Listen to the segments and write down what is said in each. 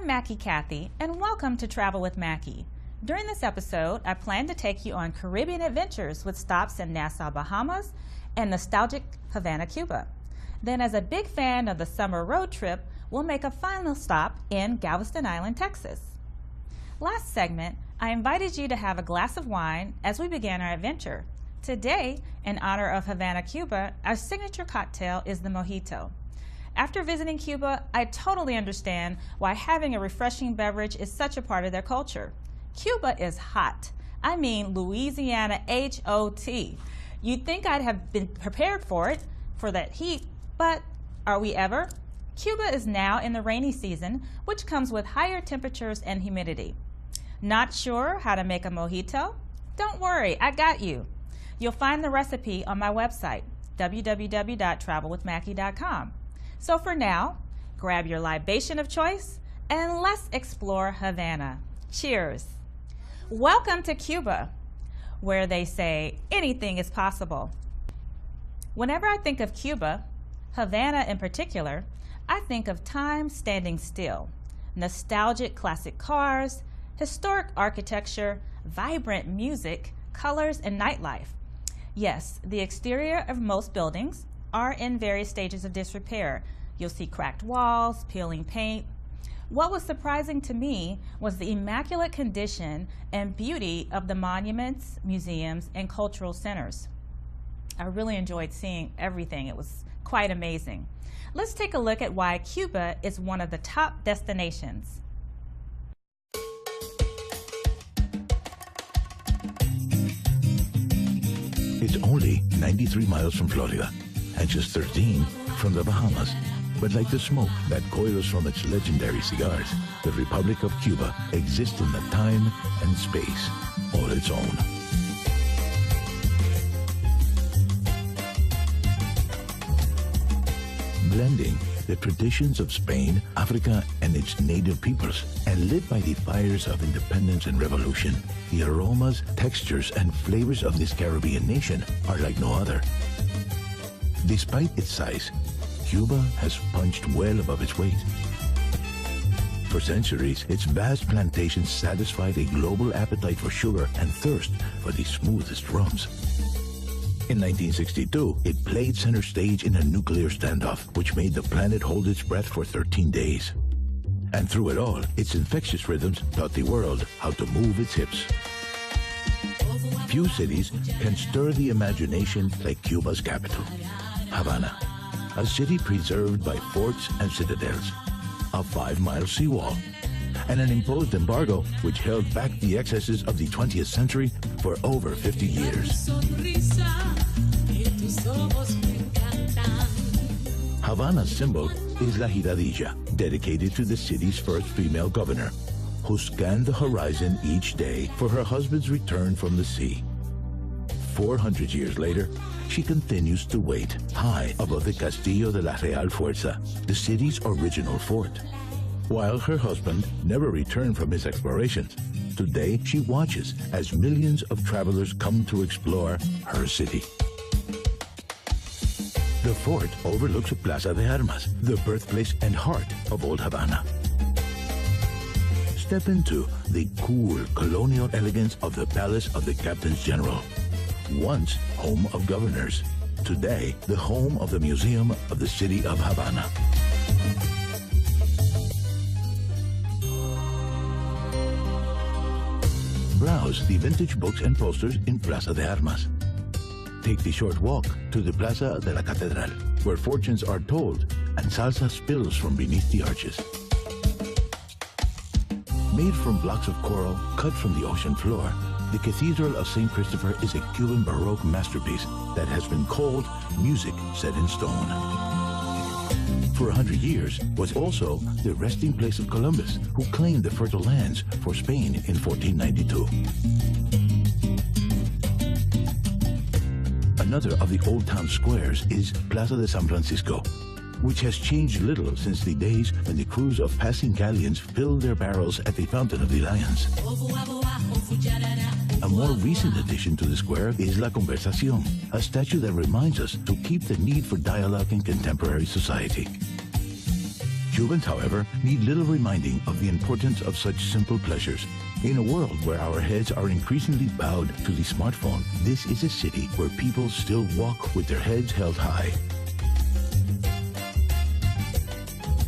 I'm Mackie Kathy, and welcome to Travel with Mackie. During this episode, I plan to take you on Caribbean adventures with stops in Nassau, Bahamas, and nostalgic Havana, Cuba. Then, as a big fan of the summer road trip, we'll make a final stop in Galveston Island, Texas. Last segment, I invited you to have a glass of wine as we began our adventure. Today, in honor of Havana, Cuba, our signature cocktail is the mojito. After visiting Cuba, I totally understand why having a refreshing beverage is such a part of their culture. Cuba is hot. I mean Louisiana H-O-T. You'd think I'd have been prepared for that heat, but are we ever? Cuba is now in the rainy season, which comes with higher temperatures and humidity. Not sure how to make a mojito? Don't worry, I got you. You'll find the recipe on my website, www.travelwithmackie.com. So for now, grab your libation of choice and let's explore Havana. Cheers. Welcome to Cuba, where they say anything is possible. Whenever I think of Cuba, Havana in particular, I think of time standing still, nostalgic classic cars, historic architecture, vibrant music, colors, and nightlife. Yes, the exterior of most buildings are in various stages of disrepair. You'll see cracked walls, peeling paint. What was surprising to me was the immaculate condition and beauty of the monuments, museums, and cultural centers. I really enjoyed seeing everything. It was quite amazing. Let's take a look at why Cuba is one of the top destinations. It's only 93 miles from Florida and just 13 from the Bahamas. But like the smoke that coils from its legendary cigars, the Republic of Cuba exists in a time and space all its own. Blending the traditions of Spain, Africa, and its native peoples, and lit by the fires of independence and revolution, the aromas, textures, and flavors of this Caribbean nation are like no other. Despite its size, Cuba has punched well above its weight. For centuries, its vast plantations satisfied a global appetite for sugar and thirst for the smoothest rums. In 1962, it played center stage in a nuclear standoff, which made the planet hold its breath for 13 days. And through it all, its infectious rhythms taught the world how to move its hips. Few cities can stir the imagination like Cuba's capital, Havana, a city preserved by forts and citadels, a 5-mile seawall, and an imposed embargo which held back the excesses of the 20th century for over 50 years. Havana's symbol is La Giradilla, dedicated to the city's first female governor, who scanned the horizon each day for her husband's return from the sea. 400 years later, she continues to wait high above the Castillo de la Real Fuerza, the city's original fort. While her husband never returned from his explorations, today she watches as millions of travelers come to explore her city. The fort overlooks Plaza de Armas, the birthplace and heart of old Havana. Step into the cool colonial elegance of the Palace of the Captains General, once home of governors, today the home of the Museum of the City of Havana. Browse the vintage books and posters in Plaza de Armas. Take the short walk to the Plaza de la Catedral, where fortunes are told and salsa spills from beneath the arches. Made from blocks of coral cut from the ocean floor, the Cathedral of St. Christopher is a Cuban Baroque masterpiece that has been called music set in stone. For 100 years, was also the resting place of Columbus, who claimed the fertile lands for Spain in 1492. Another of the old town squares is Plaza de San Francisco, which has changed little since the days when the crews of passing galleons filled their barrels at the Fountain of the Lions. A more recent addition to the square is La Conversación, a statue that reminds us to keep the need for dialogue in contemporary society. Cubans, however, need little reminding of the importance of such simple pleasures. In a world where our heads are increasingly bowed to the smartphone, this is a city where people still walk with their heads held high.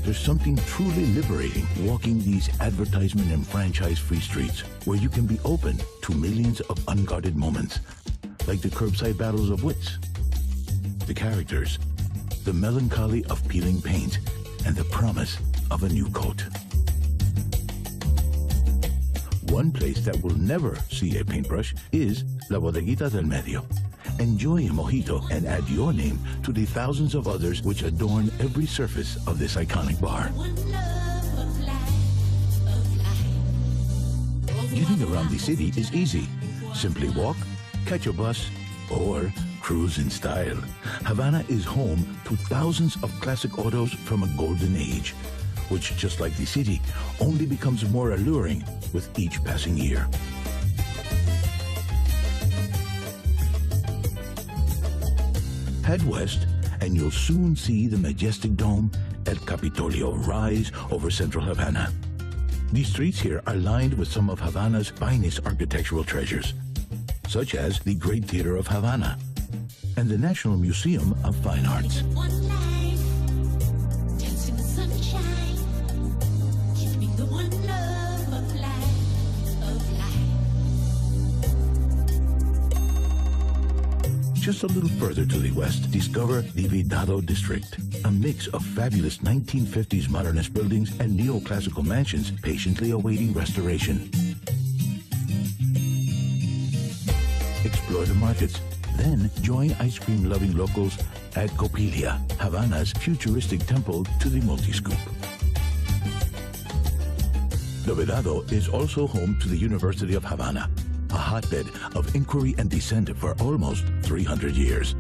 There's something truly liberating walking these advertisement and franchise-free streets where you can be open to millions of unguarded moments, like the curbside battles of wits, the characters, the melancholy of peeling paint, and the promise of a new coat. One place that will never see a paintbrush is La Bodeguita del Medio. Enjoy a mojito and add your name to the thousands of others which adorn every surface of this iconic bar. Getting around the city is easy. Simply walk, catch a bus, or cruise in style. Havana is home to thousands of classic autos from a golden age, which, just like the city, only becomes more alluring with each passing year. Head west, and you'll soon see the majestic dome, El Capitolio, rise over central Havana. These streets here are lined with some of Havana's finest architectural treasures, such as the Great Theater of Havana and the National Museum of Fine Arts. Just a little further to the west, discover the Vidado district, a mix of fabulous 1950s modernist buildings and neoclassical mansions patiently awaiting restoration. Explore the markets, then join ice cream-loving locals at Copilia, Havana's futuristic temple to the multi-scoop. The Vidado is also home to the University of Havana, a hotbed of inquiry and dissent for almost 300 years.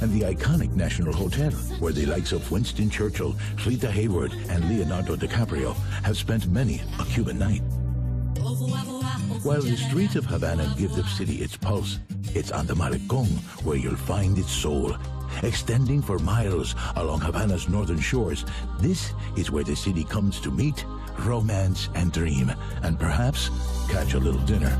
And the iconic National Hotel, where the likes of Winston Churchill, Rita Hayworth, and Leonardo DiCaprio have spent many a Cuban night. While the streets of Havana give the city its pulse, it's on the Malecón where you'll find its soul. Extending for miles along Havana's northern shores, this is where the city comes to meet, romance, and dream, and perhaps catch a little dinner.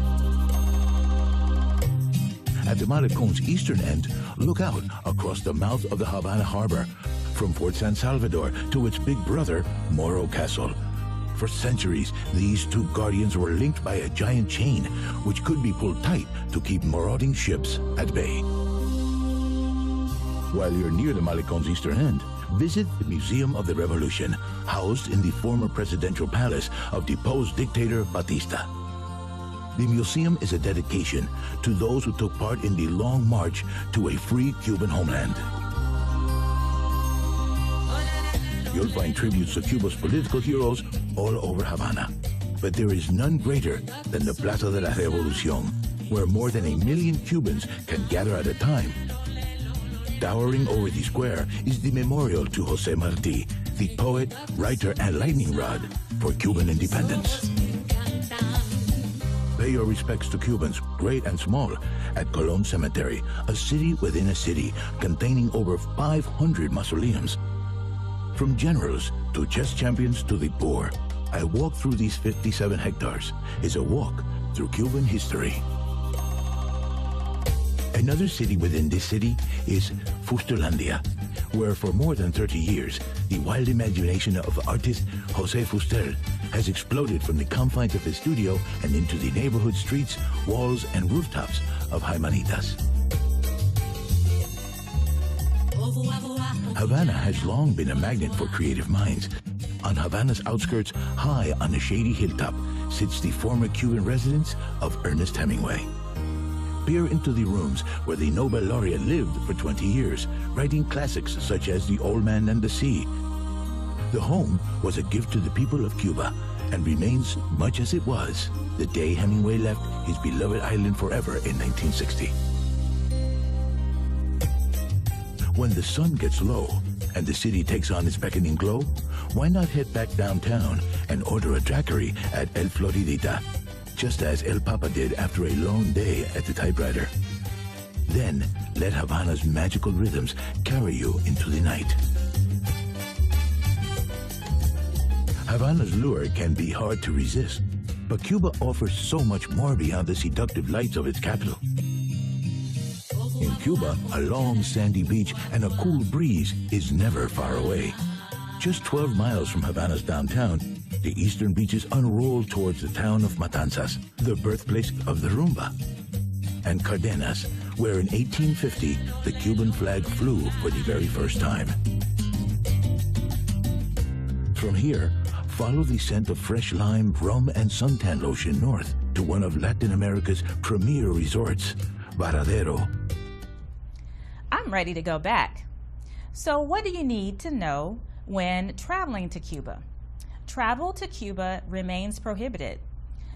At the Malecón's eastern end, look out across the mouth of the Havana harbor, from Fort San Salvador to its big brother, Morro Castle. For centuries, these two guardians were linked by a giant chain, which could be pulled tight to keep marauding ships at bay. While you're near the Malecón's eastern end, visit the Museum of the Revolution, housed in the former presidential palace of deposed dictator Batista. The museum is a dedication to those who took part in the long march to a free Cuban homeland. You'll find tributes to Cuba's political heroes all over Havana. But there is none greater than the Plaza de la Revolución, where more than 1 million Cubans can gather at a time. Towering over the square is the memorial to José Martí, the poet, writer, and lightning rod for Cuban independence. Pay your respects to Cubans, great and small, at Colón Cemetery, a city within a city containing over 500 mausoleums. From generals to chess champions to the poor, I walk through these 57 hectares. It's a walk through Cuban history. Another city within this city is Fusterlandia, where for more than 30 years, the wild imagination of artist José Fuster has exploded from the confines of his studio and into the neighborhood streets, walls, and rooftops of Jaimanitas. Havana has long been a magnet for creative minds. On Havana's outskirts, high on a shady hilltop, sits the former Cuban residence of Ernest Hemingway. Peer into the rooms where the Nobel laureate lived for 20 years, writing classics such as The Old Man and the Sea. The home was a gift to the people of Cuba and remains much as it was the day Hemingway left his beloved island forever in 1960. When the sun gets low and the city takes on its beckoning glow, why not head back downtown and order a daiquiri at El Floridita, just as El Papa did after a long day at the typewriter. Then, let Havana's magical rhythms carry you into the night. Havana's lure can be hard to resist, but Cuba offers so much more beyond the seductive lights of its capital. In Cuba, a long sandy beach and a cool breeze is never far away. Just 12 miles from Havana's downtown, the eastern beaches unroll towards the town of Matanzas, the birthplace of the rumba, and Cardenas, where in 1850 the Cuban flag flew for the very first time. From here, follow the scent of fresh lime, rum, and suntan lotion north to one of Latin America's premier resorts, Varadero. I'm ready to go back. So what do you need to know when traveling to Cuba? Travel to Cuba remains prohibited,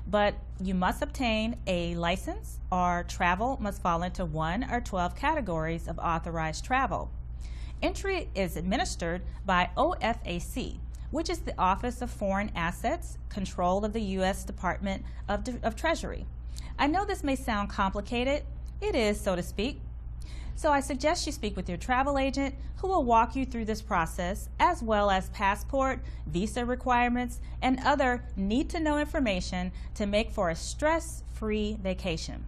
but you must obtain a license or travel must fall into one or 12 categories of authorized travel. Entry is administered by OFAC, which is the Office of Foreign Assets, control of the U.S. Department of Treasury. I know this may sound complicated. It is, so to speak. So I suggest you speak with your travel agent who will walk you through this process, as well as passport, visa requirements, and other need-to-know information to make for a stress-free vacation.